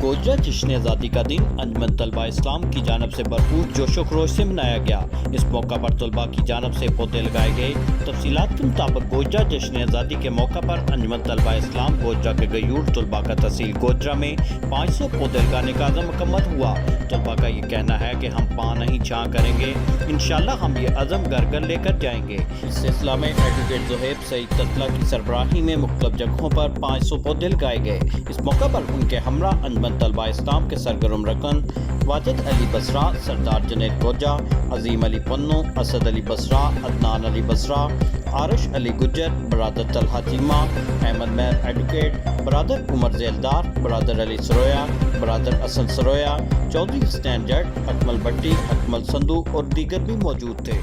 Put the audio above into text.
گوجرا جشن آزادی کا دن انجمن طلبہ اسلام کی جانب سے بھرپور جوش و خروش سے منایا گیا۔ اس موقع پر طلبہ کی جانب سے پودے لگائے گئے۔ تفصیلات کے مطابق گوجرا جشن آزادی کے موقع پر انجمن طلبہ اسلام گوجرا کے غیور طلبہ کا تحصیل گوجرا میں 500 پودے لگانے کا عزم مکمل ہوا۔ طلبہ کا یہ کہنا ہے کہ ہم پاں نہیں چھاں کریں گے، انشاءاللہ ہم یہ عزم گھر گھر لے کر جائیں گے۔ اس سلسلہ میں ایڈوکیٹ زہیب سعید تتلہ کی سربراہی میں مختلف جگہوں پر 500 پودے لگائے گئے۔ اس موقع پر ان کے ہمراہ انجمن طلبہ اسلام کے سرگرم رکن واجد علی بسرا، سردار جنید گوجا، عظیم علی پنو، اسد علی بسرا، عدنان علی بسرا، عارش علی گجر، برادر طلحہ چیمہ، احمد مہر ایڈوکیٹ، برادر عمر ذیلدار، برادر علی سرویا، برادر حسن سرویا، چودھری حسنین جٹ، اکمل بٹی، اکمل سندھو اور دیگر بھی موجود تھے۔